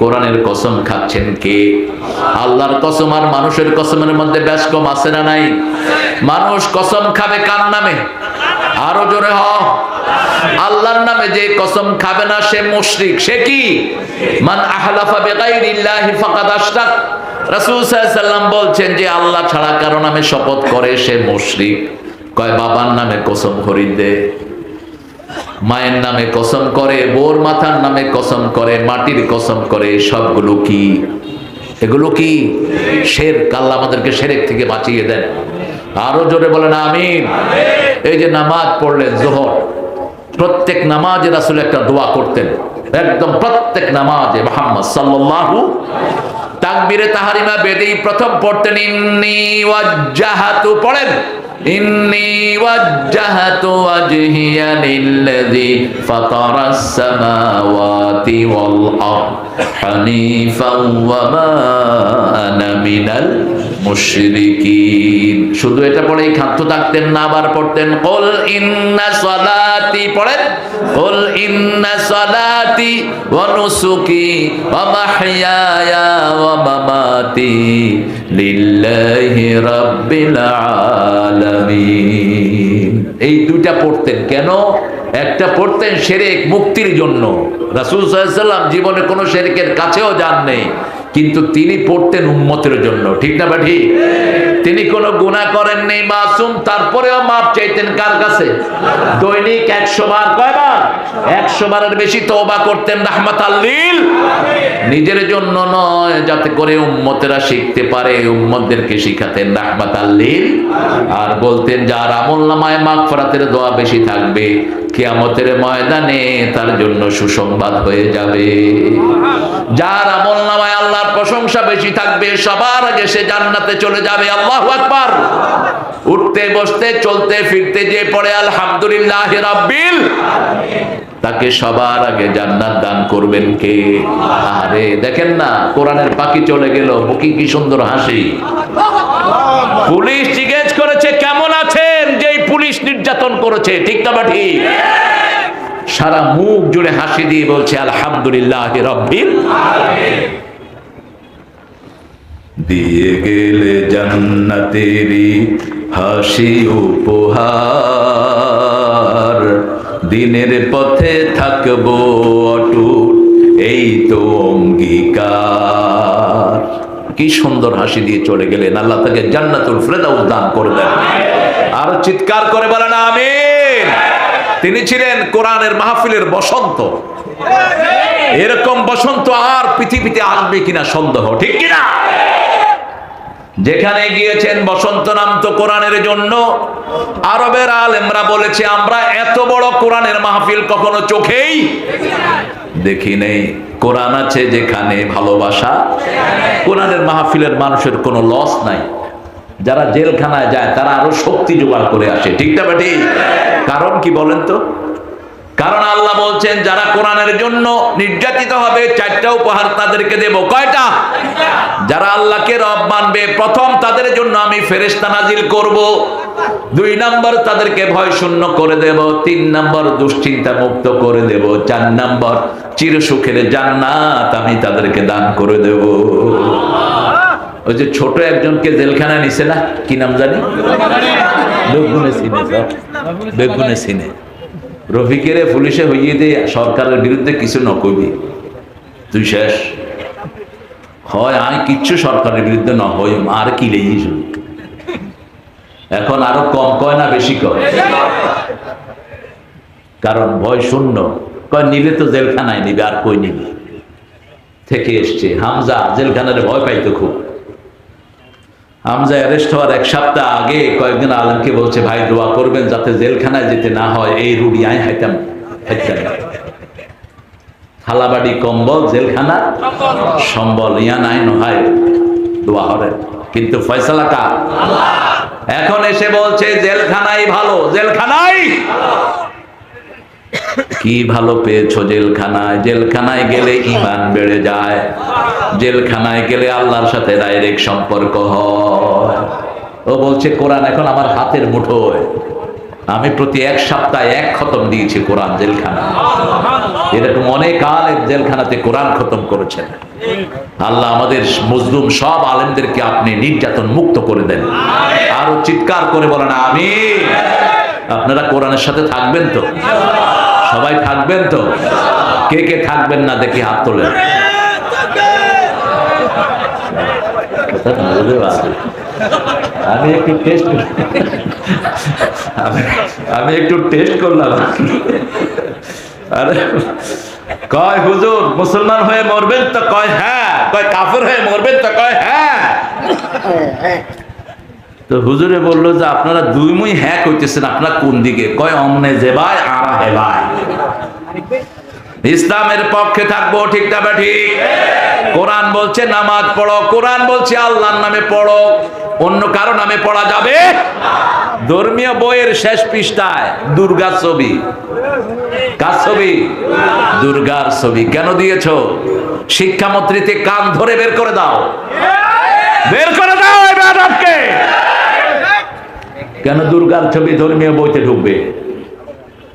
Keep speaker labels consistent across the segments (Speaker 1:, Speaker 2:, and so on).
Speaker 1: কোরআনের কসম খাচ্ছেন কে? আল্লাহর কসম আর মানুষের কসমের মধ্যে বেশ কম আছে না নাই? মানুষ কসম খাবে কার নামে? আরো জোরে হ। আল্লাহর নামে যে কসম খাবে না সে মুশরিক। সে কি? মান আহলাফা বিগাইরিল্লাহি ফাকাদ আশরাক। রাসূল সাল্লাল্লাহু আলাইহি ওয়াসাল্লাম বলছেন যে আল্লাহ ছাড়া কারো নামে শপথ করে সে মুশরিক। কয় বাবার নামে কসম খরিদ দে, মায়ের নামে কসম করে, বোর মাথার নামে কসম করে, মাটির কসম করে, সবগুলো কি? এগুলো কি শিরক? আল্লাহ আমাদেরকে শিরক থেকে বাঁচিয়ে দেন। আরো জোরে বলেন আমিন। এই যে নামাজ পড়লেন যোহর, প্রত্যেক নামাজে রাসূল একটা দোয়া করতেন, একদম প্রত্যেক নামাজে মুহাম্মদ সাল্লাল্লাহু তাকবীরে তাহরিমা বেদেই প্রথম পড়তেন ইন্নী ওয়াজ্জাহাতু, পড়েন ইন্নী ওয়াজ্জাহাতু ওয়াজহিয়া লিল্লাযী ফাতারাস সামাওয়াতি ওয়াল আরদ হানিফাও ওয়া মা আনা মিনাল মুশরিকিন। শুধু এটা পড়েই ক্ষান্ত থাকতেন না, আবার পড়তেন কুল ইন্না সালাতি, পড়েন কুল ইন্না সালাতি ওয়া নুসুকি ওয়া মাহইয়ায়া ওয়া মামাতি লিল্লাহি রাব্বিল আলামিন। এই দুইটা পড়তেন কেন? একটা পড়তেন শিরক মুক্তির জন্য। রাসূল সাল্লাল্লাহু আলাইহি ওয়াসাল্লাম জীবনে কোনো শিরকের কাছেও যান নাই, কিন্তু তিনি পড়তেন উম্মতের জন্য। ঠিক না বা ঠিক? তিনি কোনো গুনাহ করেন নাই, মাসুম, তারপরেও মাপ চাইতেন কার কাছে? দৈনিক 100 বার। কয়বার? 100 বারের বেশি তওবা করতেন রাহমাতাল লিল। নিজের জন্য নয়, যাতে করে উম্মতেরা শিখতে পারে, উম্মতদেরকে শিখাতেন রাহমাতাল লিল। আর বলতেন যার আমলনামায় মাগফিরাতের দোয়া বেশি থাকবে, কিয়ামতের ময়দানে তার জন্য সুসংবাদ হয়ে যাবে। যার আমলনামায় আল্লাহর প্রশংসা বেশি থাকবে, সবার আগে সে জান্নাতে চলে যাবে। আল্লাহু আকবার। উঠতে বসতে চলতে ফিরতে যে পড়ে আলহামদুলিল্লাহি রাব্বিল আলামিন, তাকে সবার আগে জান্নাত দান করবেন কে? আরে দেখেন না, কোরআনের পাখি চলে গেল, বুকি কি সুন্দর হাসি। পুলিশ জিজ্ঞেস করেছে কেমন আছেন, যেই পুলিশ নির্যাতন করেছে। ঠিক না ঠিক? সারা মুখ জুড়ে হাসি দিয়ে বলছে আলহামদুলিল্লাহি রাব্বিল আলামিন। দিয়ে গেলে জান্নাতেরি হাসি উপহার, দিনের পথে থাকবো অটুট এই তো অঙ্গীকার। কি সুন্দর হাসি দিয়ে চলে গেলেন, আল্লাহ তাকে জান্নাতুল ফেরদাউস দান করবেন। আর চিৎকার করে বলেন আমিন। তিনি ছিলেন কোরআনের মাহফিলের বসন্ত। এরকম বসন্ত আর পৃথিবীতে আসবে কিনা সন্দেহ। ঠিক কিনা? যেখানে গিয়েছেন বসন্ত নামতো কোরআনের জন্য। আরবের আলেমরা বলেছে আমরা এত বড় কোরআনের মাহফিল কখনো চোখেই দেখি নেই। কোরআন আছে যেখানে ভালোবাসা। কোরআনের মাহফিলের মানুষের কোনো লস নাই। যারা জেলখানায় যায় তারা আরো শক্তি জোগাড় করে আসে। ঠিক না বেটি? কারণ কি বলেন তো? কারণ আল্লাহ বলছেন যারা কোরআনের জন্য নির্যাতিত হবে, 4টা উপহার তাদেরকে দেব। কয়টা? যারা আল্লাহকে রব মানবে, প্রথম তাদের জন্য আমি ফেরেশতা নাজিল করব। 2 নম্বর তাদেরকে ভয় শূন্য করে দেব। 3 নম্বর দুশ্চিন্তা মুক্ত করে দেব। 4 নম্বর চিরসুখের জান্নাত আমি তাদেরকে দান করে দেব। ওই যে ছোট একজনকে জেলখানায় নিছে না, কি নাম জানি? বেগুনে সিনে। রফিকের পুলিশে হইয়ে দিয়ে সরকারের বিরুদ্ধে কিছু নকবি, তুই শেষ হয়। আমি কিচ্ছু সরকারের বিরুদ্ধে ন হই, আর কি লেগিস। এখন আরো কম কয় না বেশি কয়? কারণ ভয় শূন্য। কয় নিলে তো জেলখানায় নিবে, আর কই নিবে। থেকে এসছে হামজা জেলখানার ভয় পাইতো খুব। হামজা অ্যারেস্ট হওয়ার 1 সপ্তাহ আগে কয়েকদিন আলমকে বলছে ভাই দোয়া করবেন যাতে জেলখানায় যেতে না হয়। এই রুডি আই হাইতাম থালাবাড়ি কম্বল, জেলখানা সম্বল, ইয়া নাই নহাই দোয়া হরে। কিন্তু ফয়সালা কার? এখন এসে বলছে জেলখানাই ভালো। জেলখানাই কি ভালো পেয়েছো? জেলখানায়। জেলখানায় গেলে ঈমান বেড়ে যায়। জেলখানায় গেলে আল্লাহর সাথে ডাইরেক্ট সম্পর্ক হয়। ও বলছে কোরআন এখন আমার হাতের মুঠোয়। আমি প্রতি 1 সপ্তাহে 1 খতম দিয়েছি কোরআন জেলখানায়। এরকম অনেক আলেম জেলখানাতে কোরআন খতম করেছেন। আল্লাহ আমাদের মজলুম সব আলেমদেরকে আপনি নির্যাতন মুক্ত করে দেন। আরো চিৎকার করে বলেন আমিন। আপনারা কোরআনের সাথে থাকবেন তো? সবাই থাকবেন তো? কে কে থাকবেন না দেখি হাত তোলেন। আমি একটু টেস্ট করলাম। আরে কয় হুজুর মুসলমান হয়ে মরবেন তো? কয় হ্যাঁ। কয় কাফের হয়ে মরবেন তো? কয় হ্যাঁ। তো হুজুরে বললো যে আপনারা দুই মুই হ্যাঁ কইতেছেন, আপনারা কোন দিকে? কয় অমনে যে ভাই আরা হে ভাই, ইসলামের পক্ষে থাকবো। ঠিক না ঠিক? কোরআন বলছে নামাজ পড়ো, কোরআন বলছে আল্লাহর নামে পড়ো, অন্য কারো নামে পড়া যাবে। ধর্মীয় বইয়ের শেষ পৃষ্ঠায় দুর্গার ছবি। কার ছবি? দুর্গার ছবি। কেন দিয়েছো? শিক্ষামন্ত্রীতে কান ধরে বের করে দাও, বের করে দাও এই বেয়াদবকে। কেন দুর্গার ছবি ধর্মীয় বইতে ঢুকবে?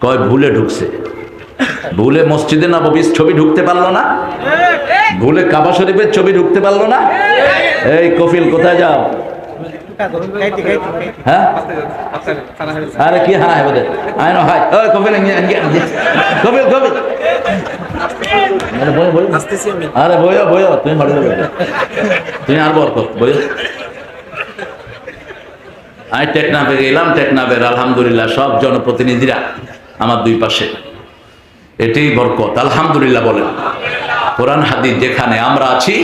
Speaker 1: কয় ভুলে ঢুকছে। ভুলে মসজিদে নববীর ছবি ঢুকতে পারলো না, ভুলে কাবা শরীফের ছবি ঢুকতে পারলো না। এই কফিল কোথায় যাও? হ্যাঁ আরে কি হ্যাঁ বোধ আয় না হয়। ওই কফিল কফিল কফিল আরে বইও বইও, তুমি ভালো তুমি আর বরকত বইও। আমি টেকনাফে গেলাম, টেকনাফের আলহামদুলিল্লাহ সব জনপ্রতিনিধিরা আমার দুই পাশে। এটাই বরকত, আলহামদুলিল্লাহ বলেন। কোরআন হাদিস যেখানে আমরা আছি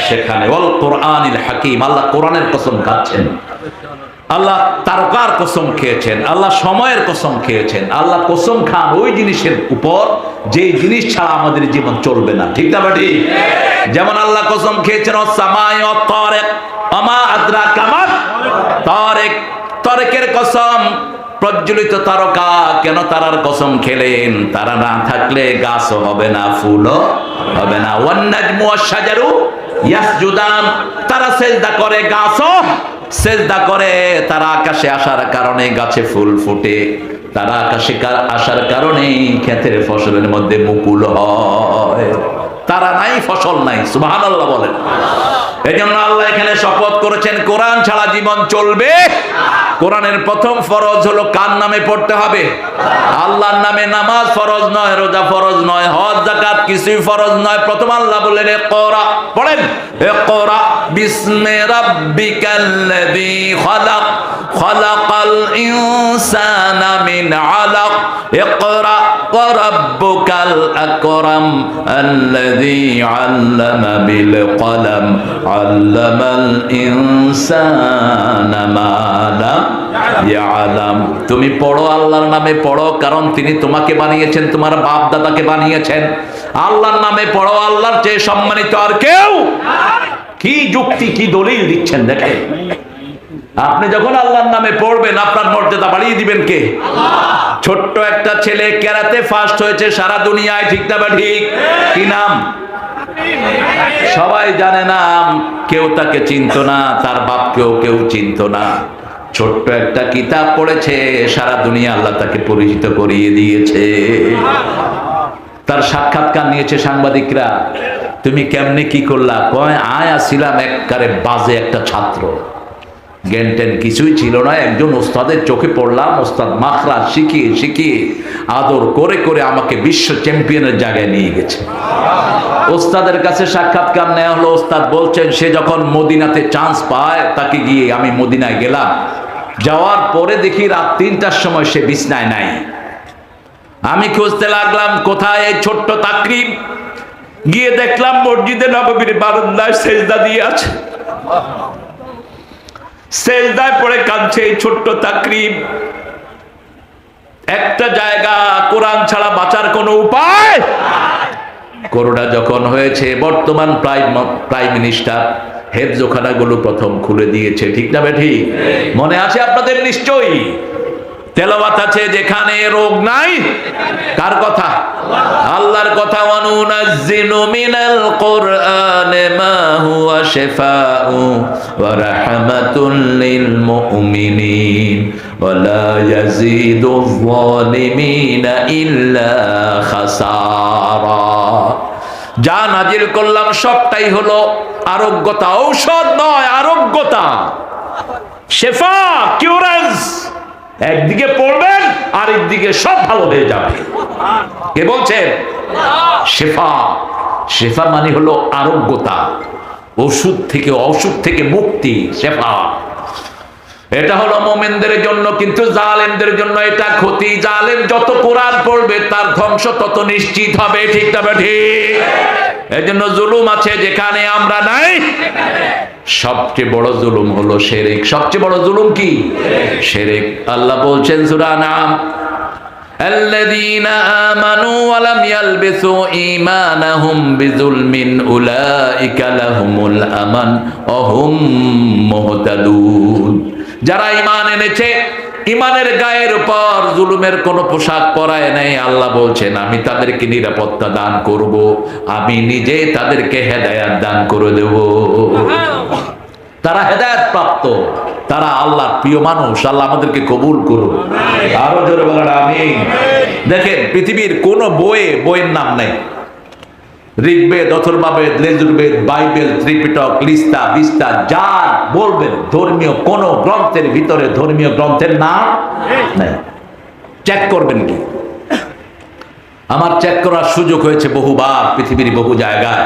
Speaker 1: সেখানে ওয়াল কোরআনিল হাকিম, আল্লাহ কোরআনের কসম খাচ্ছেন, আল্লাহ তারকার কসম খেয়েছেন, আল্লাহ সময়ের কসম খেয়েছেন। আল্লাহ কসম খান ওই জিনিসের উপর যে জিনিস ছাড়া আমাদের জীবন চলবে না। ঠিক না বাটি? যেমন আল্লাহ কসম খেয়েছেন ওয়াস-সামাই ওয়াত-তারিক ওমা আদরাকা মা তারিক, তারিকের কসম, প্রজ্বলিত তারকা। কেন তারার কসম খেলেন? তারা না থাকলে গাছও হবে না, ফুলও হবে না। ওয়ান নাজমু ওয়াশ-শাজারু ইয়াসজুদান, তারা সিজদা করে, গাছও সিজদা করে। তারা আকাশে আসার কারণে গাছে ফুল ফোটে, তারা আকাশে আসার কারণে ক্ষেতের ফসলের মধ্যে মুকুল হয়। তারা নাই, ফসল নাই। সুবহানাল্লাহ বলেন। এজন্য আল্লাহ এখানে শপথ করেছেন কোরআন ছাড়া জীবন চলবে। কোরআনের প্রথম ফরজ হলো কার নামে পড়তে হবে? আল্লাহর নামে। নামাজ ফরজ নয়, রোজা ফরজ নয়, হজ যাকাত কিছুই ফরজ নয়। প্রথম আল্লাহ বললেন ইকরা, পড়েন ইকরা বিসমি রাব্বিকাল্লাযী খালাক, খালাকাল ইনসানা মিন আলাক, ইকরা ওয়া রাব্বুকাল আকরাম আল্লাযী আল্লামা বিল কলম, আল্লামাল ইনসানা মা লাম ইয়ালাম। তুমি পড়ো, আল্লাহর নামে পড়ো, কারণ তিনি তোমাকে বানিয়েছেন, তোমার বাপ দাদাকে বানিয়েছেন। আল্লাহর নামে পড়ো, আল্লাহর চেয়ে সম্মানিত আর কেউ। কি যুক্তি, কি দলিল দিচ্ছেন দেখেন। আপনি যখন আল্লাহর নামে পড়বেন আপনার মর্যাদা বাড়িয়ে দিবেন কে? আল্লাহ। ছোট্ট একটা ছেলে ক্যারাতে ফার্স্ট হয়েছে সারা দুনিয়ায়। ঠিক না ঠিক? কি নাম? সবাই জানে নাম, কেউ তাকে চিনতো না, তার বাপকেও কেউ চিনতো না। ছোট্ট একটা কিতাব পড়েছে, সারা দুনিয়া আল্লাহ তাকে পরিচিত করিয়ে দিয়েছে। তার সাক্ষাৎকার নিয়েছে সাংবাদিকরা। তুমি কেমনে কি করলা? কয় আয়া ছিলাম একবারে বাজে একটা ছাত্র, জ্ঞান কিছুই ছিল না। একজন ওস্তাদের চোখে পড়লাম, ওস্তাদ মাখরা শিখিয়ে শিখিয়ে আদর করে করে আমাকে বিশ্ব চ্যাম্পিয়নের জায়গায় নিয়ে গেছে। ওস্তাদের কাছে সাক্ষাৎকার নেওয়া হলো। ওস্তাদ বলছেন সে যখন মদিনাতে চান্স পায় তাকে গিয়ে, আমি মদিনায় গেলাম, যাওয়ার পরে দেখি রাত 3টার সময় সে বিছনায় নাই। আমি খুঁজতে লাগলাম কোথায় এই ছোট্ট তাকরিব। গিয়ে দেখলাম মসজিদে নববীর বারান্দায় সেজদা দিয়ে আছে, সেজদায় পড়ে কাঁদছে এই ছোট্ট তাকরিব। একটা জায়গা, কোরআন ছাড়া বাঁচার কোনো উপায়। করোনা যখন হয়েছে, বর্তমান প্রাইম মিনিস্টার হেফজোখানাগুলো প্রথম খুলে দিয়েছে। ঠিক না বেঠি? মনে আছে আপনাদের নিশ্চয়ই? তেলাওয়াত আছে যেখানে, রোগ নাই। কার কথা? আল্লাহর কথা। ওয়ানুনাজ্জিলু মিনাল কুরআনি মা হুয়া শিফাউ ওয়া রাহমাতুল লিল মুমিনিন ওয়া লা ইয়াজিদুয যালিমিনা ইল্লা খাসারা। যা নাজিল করলাম সবটাই হলো আরোগ্যতা, ঔষধ নয়, আরোগ্যতা, শেফা, কিউরেন্স। একদিকে পড়বেন আর একদিকে সব ভালো হয়ে যাবে। কে বলছেন? শেফা। শেফা মানে হলো আরোগ্যতা, ওষুধ থেকে, অসুখ থেকে মুক্তি, শেফা। এটা হলো মুমিনদের জন্য, কিন্তু জালেমদের জন্য এটা ক্ষতি। জালেম যত কোরআন পড়বে তার ধ্বংস তত নিশ্চিত হবে। ঠিক না ঠিক? এজন্য জুলুম আছে যেখানে আমরা নাই। সবচেয়ে বড় জুলুম হলো শিরক। সবচেয়ে বড় জুলুম কি? শিরক। আল্লাহ বলছেন সূরা নাম, আল্লাযীনা আমানু ওয়া লাম ইয়ালবিসু ঈমানাহুম বিযুলমিন উলাইকা লাহুমুল আমান ওয়া হুম মুহতাদুন। যারা ঈমান এনেছে, ঈমানের গায়ের উপর জুলুমের কোনো পোশাক পরায় নাই, আল্লাহ বলছেন আমি তাদেরকে নিরাপত্তা দান করব, আমি নিজে তাদেরকে হেদায়েত দান করে দেব। তারা হেদায়েত প্রাপ্ত, তারা আল্লাহর প্রিয় মানুষ। আল্লাহ আমাদেরকে কবুল করুন। আরো জোরে বলেন আমিন। দেখেন, পৃথিবীর কোন বইয়ের নাম নেই। ঋগ্বেদ, অথর্ববেদ, লেজুরবেদ, বাইবেল, ত্রিপিটক, লিস্তা, বিস্তা, যা বলবেন, ধর্মীয় কোন গ্রন্থের ভিতরে ধর্মীয় গ্রন্থের নাম নেই। চেক করবেন কি? আমার চেক করার সুযোগ হয়েছে বহুবার, পৃথিবীর বহু জায়গায়।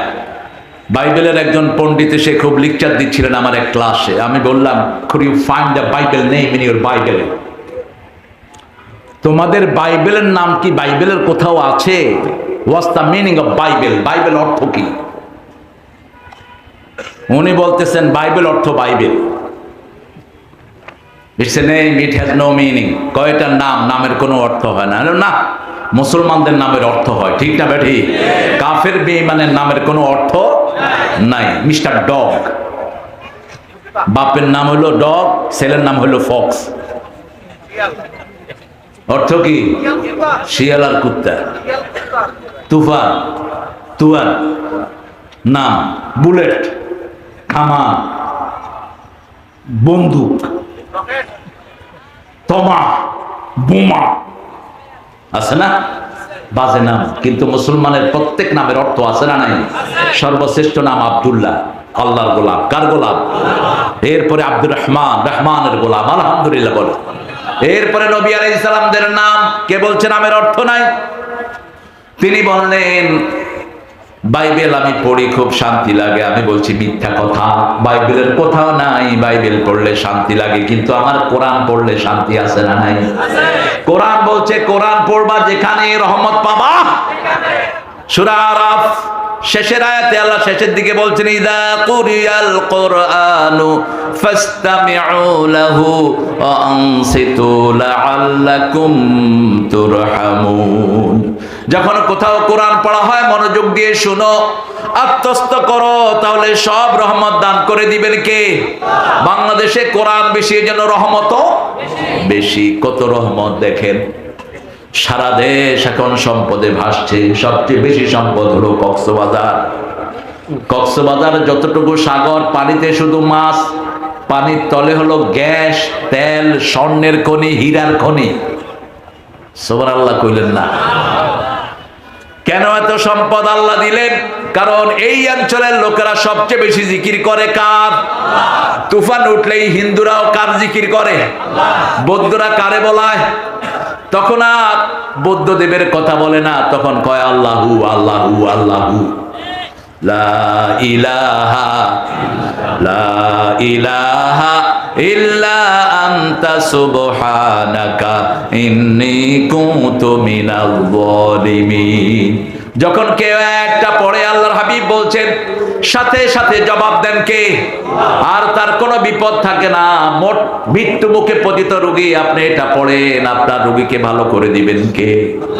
Speaker 1: বাইবেলের একজন পণ্ডিত এসে খুব লেকচার দিচ্ছিলেন আমার এক ক্লাসে। আমি বললাম, could you find the Bible name in your Bible? তোমাদের বাইবেলের নাম কি বাইবেলের কোথাও আছে? What's the meaning of Bible? Bible অর্থ কি? উনি বলতেছেন বাইবেল অর্থ Bible. It's a name, it has no meaning. কয়টার নাম, নামের কোনো অর্থ হয় না। না, মুসলমানদের নামের অর্থ হয়। ঠিক না বেঠি? কাফের বেঈমানের নামের কোনো অর্থ নাই। মিস্টার ডগ, বাপের নাম হলো ডগ, ছেলের নাম হলো ফক্স। অর্থ কি? শিয়াল আর কুত্তা। তুফান, তুয়ান নাম, বুলেট, কামান, বন্দুক, তমা, বোমা, আছে না? বাজে নাম। কিন্তু মুসলমানের প্রত্যেক নামের অর্থ আছে না নাই? সর্বশ্রেষ্ঠ নাম আব্দুল্লাহ, আল্লাহর গোলাম। কার গোলাম? এরপরে আব্দুর রহমান, রহমানের গোলাম, আলহামদুলিল্লাহ বলে। এরপরে নবী আলাইহিস সালামদের নাম কে বলছে নামের অর্থ নাই? তিনি বললেন, বাইবেল আমি পড়ি, খুব শান্তি লাগে। আমি বলছি মিথ্যা কথা, বাইবেলের কোথাও নাই বাইবেল পড়লে শান্তি লাগে। কিন্তু আমার কোরআন পড়লে শান্তি আছে না নাই? কোরআন বলছে কোরআন পড়বা যেখানে রহমত পাবা। সূরা আরাফ শেষের আয়াতে আল্লাহ শেষের দিকে বলছেন, ইযা কুরিয়াল কুরআনু ফাসতামিউ লাহু ওয়া আনসিতু লাআল্লাকুম তুরহামুন। যখন কোথাও কোরআন পড়া হয় মনোযোগ দিয়ে শুনো, আত্মস্থ করো, তাহলে সব রহমত দান করে দিবেন কে? বাংলাদেশে কোরআন বেশি, এজন্য রহমতও বেশি। কত রহমত দেখেন, সারা দেশ এখন সম্পদে ভাসছে। সবচেয়ে বেশি সম্পদ হলো কক্সবাজার। কক্সবাজার যতটুকু সাগর, পানিতে শুধু মাছ, পানির তলে হলো গ্যাস, তেল, স্বর্ণের খনি, হীরার খনি। সুবহানাল্লাহ কইলেন না? কেন এত সম্পদ আল্লাহ দিলেন? কারণ এই অঞ্চলের লোকেরা সবচেয়ে বেশি জিকির করে কার? তুফান উঠলেই হিন্দুরাও কার জিকির করে? বৌদ্ধরা কারে বলায়? তখন আর বৌদ্ধদেবের কথা বলে না, তখন কয় আল্লাহু আল্লাহু আল্লাহু, লা ইলাহা লা ইলাহা ইল্লা আনতা সুবহানাকা ইন্নী কুনতু মিনাল যালিমিন। যখন কেউ একটা পড়ে, আল্লাহর হাবিব বলছেন সাথে সাথে জবাব দেন কে? আর তার কোনো বিপদ থাকে না। মোট মৃত্যু মুখে পতিত রোগী, আপনি এটা পড়েন, আপনার রোগীকে ভালো করে দিবেন কে?